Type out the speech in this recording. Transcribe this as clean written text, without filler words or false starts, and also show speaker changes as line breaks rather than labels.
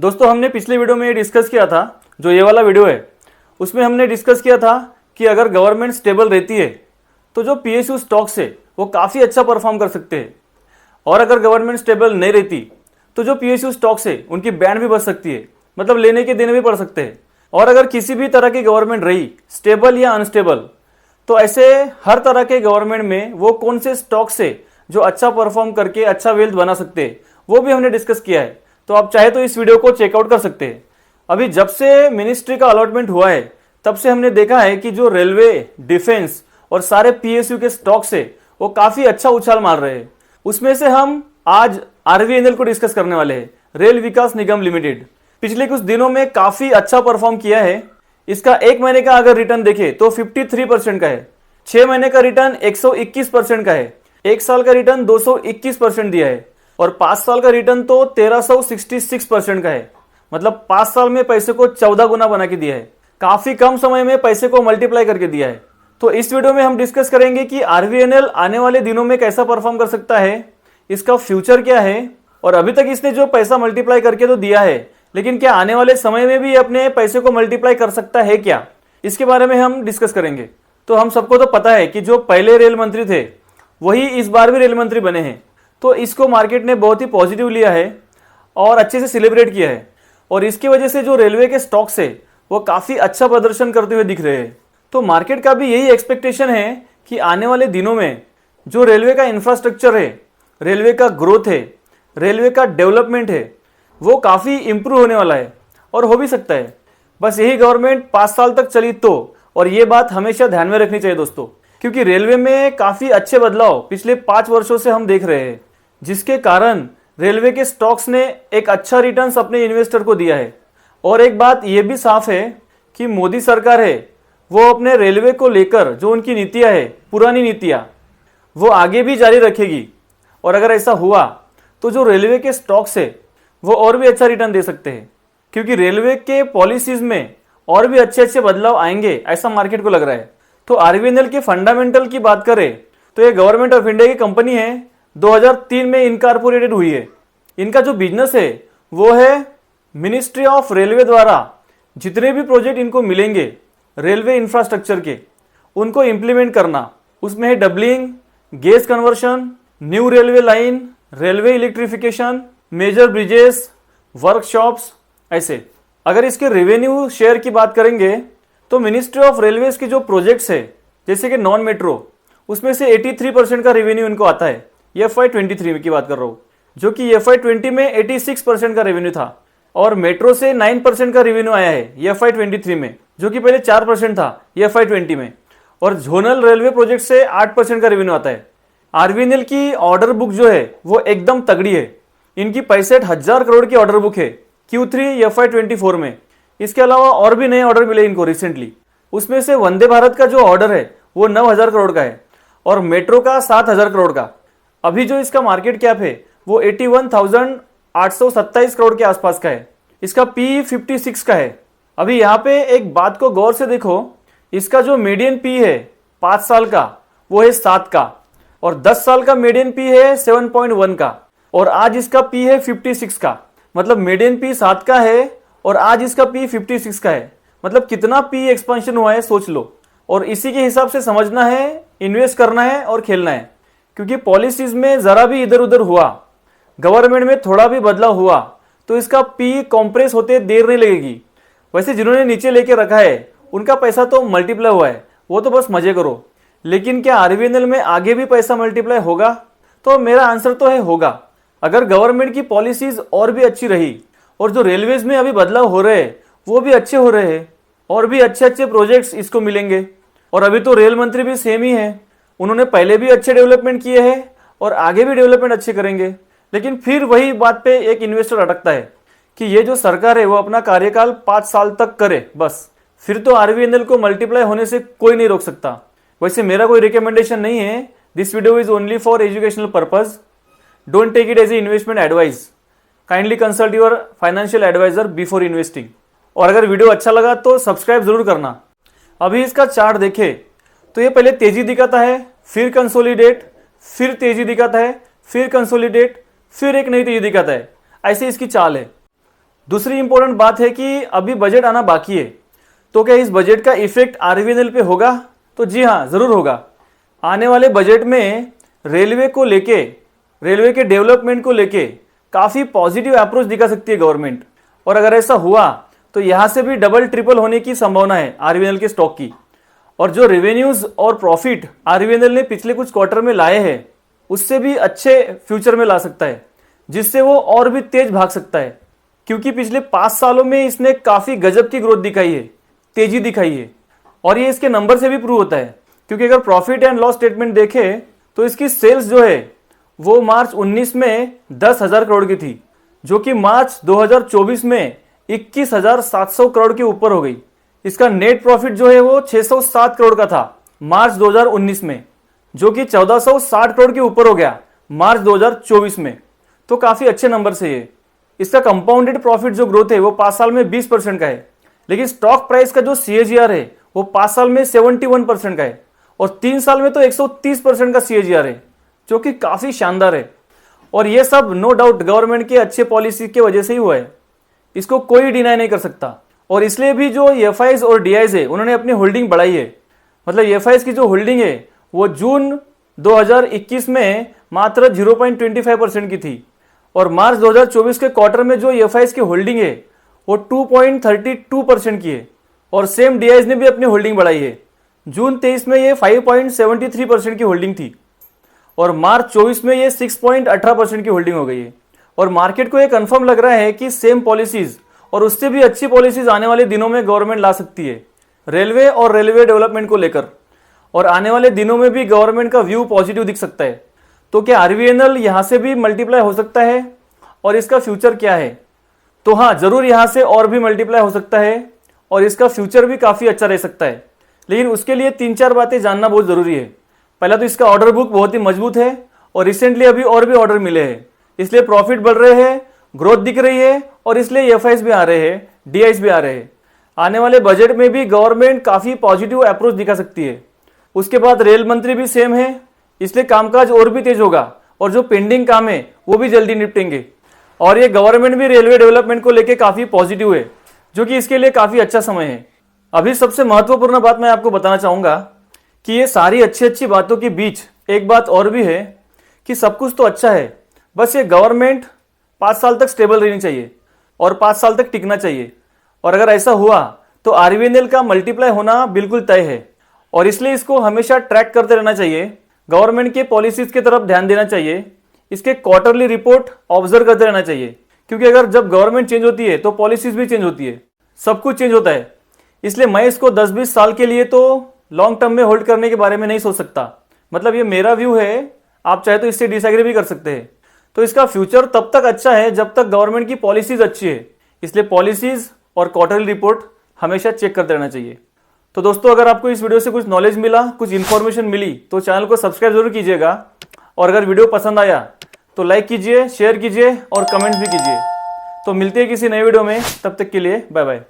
दोस्तों हमने पिछले वीडियो में डिस्कस किया था, जो ये वाला वीडियो है उसमें हमने डिस्कस किया था कि अगर गवर्नमेंट स्टेबल रहती है तो जो पीएसयू स्टॉक्स है वो काफ़ी अच्छा परफॉर्म कर सकते हैं, और अगर गवर्नमेंट स्टेबल नहीं रहती तो जो पीएसयू स्टॉक्स है उनकी बैंड भी बढ़ सकती है, मतलब लेने के देने भी पड़ सकते हैं। और अगर किसी भी तरह की गवर्नमेंट रही, स्टेबल या अनस्टेबल, तो ऐसे हर तरह के गवर्नमेंट में वो कौन से स्टॉक्स है जो अच्छा परफॉर्म करके अच्छा वेल्थ बना सकते हैं, वो भी हमने डिस्कस किया है। तो आप चाहे तो इस वीडियो को चेकआउट कर सकते हैं। अभी जब से मिनिस्ट्री का अलॉटमेंट हुआ है तब से हमने देखा है कि जो रेलवे, डिफेंस और सारे पीएसयू के स्टॉक्स है वो काफी अच्छा उछाल मार रहे हैं। उसमें से हम आज आरवीएनएल को डिस्कस करने वाले हैं, रेल विकास निगम लिमिटेड। पिछले कुछ दिनों में काफी अच्छा परफॉर्म किया है। इसका एक महीने का अगर रिटर्न देखें तो 53% का है, 6 महीने का रिटर्न 121% का है, एक साल का रिटर्न 221% दिया है, और 5 साल का रिटर्न तो 1366% का है। मतलब 5 साल में पैसे को 14 गुना बना के दिया है, काफी कम समय में पैसे को मल्टीप्लाई करके दिया है। तो इस वीडियो में हम डिस्कस करेंगे कि आरवीएनएल आने वाले दिनों में कैसा परफॉर्म कर सकता है, इसका फ्यूचर क्या है, और अभी तक इसने जो पैसा मल्टीप्लाई करके तो दिया है, लेकिन क्या आने वाले समय में भी अपने पैसे को मल्टीप्लाई कर सकता है क्या, इसके बारे में हम डिस्कस करेंगे। तो हम सबको तो पता है कि जो पहले रेल मंत्री थे वही इस बार भी रेल मंत्री बने हैं, तो इसको मार्केट ने बहुत ही पॉजिटिव लिया है और अच्छे से सेलिब्रेट किया है, और इसकी वजह से जो रेलवे के स्टॉक्स है वो काफी अच्छा प्रदर्शन करते हुए दिख रहे हैं। तो मार्केट का भी यही एक्सपेक्टेशन है कि आने वाले दिनों में जो रेलवे का इंफ्रास्ट्रक्चर है, रेलवे का ग्रोथ है, रेलवे का डेवलपमेंट है, वो काफी इंप्रूव होने वाला है, और हो भी सकता है। बस यही गवर्नमेंट 5 साल तक चली तो, और ये बात हमेशा ध्यान में रखनी चाहिए दोस्तों, क्योंकि रेलवे में काफी अच्छे बदलाव पिछले 5 वर्षों से हम देख रहे हैं, जिसके कारण रेलवे के स्टॉक्स ने एक अच्छा रिटर्न्स अपने इन्वेस्टर को दिया है। और एक बात यह भी साफ है कि मोदी सरकार है वो अपने रेलवे को लेकर जो उनकी नीतियां है, पुरानी नीतियां, वो आगे भी जारी रखेगी। और अगर ऐसा हुआ तो जो रेलवे के स्टॉक्स है वो और भी अच्छा रिटर्न दे सकते हैं, क्योंकि रेलवे के पॉलिसीज में और भी अच्छे अच्छे बदलाव आएंगे, ऐसा मार्केट को लग रहा है। तो आरवीएनएल के फंडामेंटल की बात करें तो ये गवर्नमेंट ऑफ इंडिया की कंपनी है, 2003 में इनकॉर्पोरेटेड हुई है। इनका जो बिजनेस है वो है मिनिस्ट्री ऑफ रेलवे द्वारा जितने भी प्रोजेक्ट इनको मिलेंगे रेलवे इंफ्रास्ट्रक्चर के, उनको इंप्लीमेंट करना। उसमें है doubling, gas conversion, new railway line, railway electrification, major bridges, workshops, ऐसे। अगर इसके रेवेन्यू शेयर की बात करेंगे तो मिनिस्ट्री ऑफ रेलवेज के जो प्रोजेक्ट्स है, जैसे कि नॉन मेट्रो, उसमें से 83% का रेवेन्यू इनको आता है। ये FY23 की बात कर रहा हूँ, जो कि FY20 में 86% का रेवेन्यू था, और मेट्रो से 9% का रेवेन्यू आया है FY23 में, जो कि पहले 4% था FY20 में। और जोनल रेलवे प्रोजेक्ट से 8% का रेवेन्यू आता है। आरवीएनएल की ऑर्डर बुक जो है वो एकदम तगड़ी है। इनकी 65,000 करोड़ की ऑर्डर बुक है Q3 FY24 में। इसके अलावा और भी नए ऑर्डर मिले इनको रिसेंटली। उसमें से वंदे भारत का जो ऑर्डर है वो 9,000 करोड़ का है, और मेट्रो का 7,000 करोड़ का। अभी जो इसका मार्केट कैप है वो 81,827 करोड़ के आसपास का है। इसका P 56 का है। अभी यहाँ पे एक बात को गौर से देखो, इसका जो मीडियन P है 5 साल का वो है 7 का, और 10 साल का मीडियन P है 7.1 का, और आज इसका P है 56 का। मतलब मीडियन P 7 का है और आज इसका P 56 का है। मतलब कितना P एक्सपेंशन हुआ है सोच लो। और इसी के हिसाब से समझना है, इन्वेस्ट करना है और खेलना है, क्योंकि पॉलिसीज में जरा भी इधर उधर हुआ, गवर्नमेंट में थोड़ा भी बदलाव हुआ, तो इसका P कॉम्प्रेस होते देर नहीं लगेगी। वैसे जिन्होंने नीचे लेके रखा है उनका पैसा तो मल्टीप्लाई हुआ है, वो तो बस मजे करो। लेकिन क्या आरवीएनएल में आगे भी पैसा मल्टीप्लाई होगा? तो मेरा आंसर तो है होगा। अगर गवर्नमेंट की पॉलिसीज और भी अच्छी रही, और जो रेलवेज में अभी बदलाव हो रहे हैं वो भी अच्छे हो रहे हैं, और भी अच्छे अच्छे प्रोजेक्ट्स इसको मिलेंगे। और अभी तो रेल मंत्री भी सेम ही है, उन्होंने पहले भी अच्छे डेवलपमेंट किए हैं और आगे भी डेवलपमेंट अच्छे करेंगे। लेकिन फिर वही बात पे एक इन्वेस्टर अटकता है कि ये जो सरकार है वो अपना कार्यकाल 5 साल तक करे बस, फिर तो आरवीएनएल को मल्टीप्लाई होने से कोई नहीं रोक सकता। वैसे मेरा कोई रिकमेंडेशन नहीं है, this video is only for educational purpose, don't take it as a investment advice. Kindly consult your financial advisor before investing. और अगर वीडियो अच्छा लगा तो सब्सक्राइब जरूर करना। अभी इसका चार्ट देखे तो ये पहले तेजी दिखाता है, फिर कंसोलिडेट, फिर तेजी दिखाता है, फिर कंसोलिडेट, फिर एक नई तेजी दिखाता है। ऐसे इसकी चाल है। दूसरी इंपॉर्टेंट बात है कि अभी बजट आना बाकी है, तो क्या इस बजट का इफेक्ट आरवीएनएल पे होगा? तो जी हाँ, जरूर होगा। आने वाले बजट में रेलवे को लेके, रेलवे के डेवलपमेंट को लेके काफी पॉजिटिव अप्रोच दिखा सकती है गवर्नमेंट। और अगर ऐसा हुआ तो यहां से भी डबल ट्रिपल होने की संभावना है आरवीएनएल के स्टॉक की। और जो रेवेन्यूज और प्रॉफिट आरवीएनएल ने पिछले कुछ क्वार्टर में लाए हैं, उससे भी अच्छे फ्यूचर में ला सकता है, जिससे वो और भी तेज भाग सकता है। क्योंकि पिछले 5 सालों में इसने काफी गजब की ग्रोथ दिखाई है, तेजी दिखाई है। और ये इसके नंबर से भी प्रूव होता है, क्योंकि अगर प्रॉफिट एंड लॉस स्टेटमेंट देखें तो इसकी सेल्स जो है वो मार्च 19 में 10,000 करोड़ की थी, जो कि मार्च 2024 में 21,700 करोड़ के ऊपर हो गई। इसका नेट प्रॉफिट जो है वो 607 करोड़ का था मार्च 2019 में, जो कि 1460 करोड़ के ऊपर हो गया मार्च 2024 में। तो काफी अच्छे नंबर से ये। इसका कंपाउंडेड प्रॉफिट जो ग्रोथ है वो 5 साल में 20% का है, लेकिन स्टॉक प्राइस का जो CAGR है वो 5 साल में 71% का है, और 3 साल में तो 130% का CAGR है, जो कि काफी शानदार है। और ये सब नो डाउट गवर्नमेंट के अच्छे पॉलिसी के वजह से ही हुआ है, इसको कोई डिनाई नहीं कर सकता। और इसलिए भी जो एफआईज और डीआईज है उन्होंने अपनी होल्डिंग बढ़ाई है। मतलब एफआईज की जो होल्डिंग है वो जून 2021 में मात्र 0.25% की थी, और मार्च 2024 के क्वार्टर में जो एफआईज की होल्डिंग है वो 2.32% की है। और सेम डीआईज ने भी अपनी होल्डिंग बढ़ाई है। जून 23 में ये 5.73% की होल्डिंग थी, और मार्च 24 में ये 6.18% की होल्डिंग हो गई है। और मार्केट को ये कंफर्म लग रहा है कि सेम पॉलिसीज और उससे भी अच्छी पॉलिसीज आने वाले दिनों में गवर्नमेंट ला सकती है रेलवे और रेलवे डेवलपमेंट को लेकर। और आने वाले दिनों में भी गवर्नमेंट का व्यू पॉजिटिव दिख सकता है। तो क्या आरवीएनएल यहां से भी मल्टीप्लाई हो सकता है, और इसका फ्यूचर क्या है? तो हाँ, जरूर यहां से और भी मल्टीप्लाई हो सकता है, और इसका फ्यूचर भी काफी अच्छा रह सकता है। लेकिन उसके लिए 3-4 बातें जानना बहुत जरूरी है। पहला तो इसका ऑर्डर बुक बहुत ही मजबूत है, और रिसेंटली अभी और भी ऑर्डर मिले हैं, इसलिए प्रॉफिट बढ़ रहे हैं, ग्रोथ दिख रही है, और इसलिए एफआईज भी आ रहे हैं, डीआईज भी आ रहे हैं। आने वाले बजट में भी गवर्नमेंट काफी पॉजिटिव अप्रोच दिखा सकती है। उसके बाद रेल मंत्री भी सेम है, इसलिए कामकाज और भी तेज होगा, और जो पेंडिंग काम है वो भी जल्दी निपटेंगे। और ये गवर्नमेंट भी रेलवे डेवलपमेंट को लेकर काफी पॉजिटिव है, जो कि इसके लिए काफी अच्छा समय है। अभी सबसे महत्वपूर्ण बात मैं आपको बताना चाहूंगा कि ये सारी अच्छी बातों के बीच एक बात और भी है कि सब कुछ तो अच्छा है, बस ये गवर्नमेंट 5 साल तक स्टेबल रहनी चाहिए और 5 साल तक टिकना चाहिए। और अगर ऐसा हुआ तो आरवीएनएल का मल्टीप्लाई होना बिल्कुल तय है, और इसलिए इसको हमेशा ट्रैक करते रहना चाहिए। गवर्नमेंट के पॉलिसीज की तरफ ध्यान देना चाहिए, इसके क्वार्टरली रिपोर्ट ऑब्जर्व करते रहना चाहिए, क्योंकि अगर जब गवर्नमेंट चेंज होती है तो पॉलिसीज भी चेंज होती है, सब कुछ चेंज होता है। इसलिए मैं इसको 10-20 साल के लिए तो लॉन्ग टर्म में होल्ड करने के बारे में नहीं सोच सकता। मतलब ये मेरा व्यू है, आप चाहे तो इससे डिसएग्री भी कर सकते हैं। तो इसका फ्यूचर तब तक अच्छा है जब तक गवर्नमेंट की पॉलिसीज अच्छी है, इसलिए पॉलिसीज और क्वार्टरली रिपोर्ट हमेशा चेक करते रहना चाहिए। तो दोस्तों, अगर आपको इस वीडियो से कुछ नॉलेज मिला, कुछ इन्फॉर्मेशन मिली, तो चैनल को सब्सक्राइब जरूर कीजिएगा। और अगर वीडियो पसंद आया तो लाइक कीजिए, शेयर कीजिए और कमेंट भी कीजिए। तो मिलते हैं किसी नए वीडियो में, तब तक के लिए बाय बाय।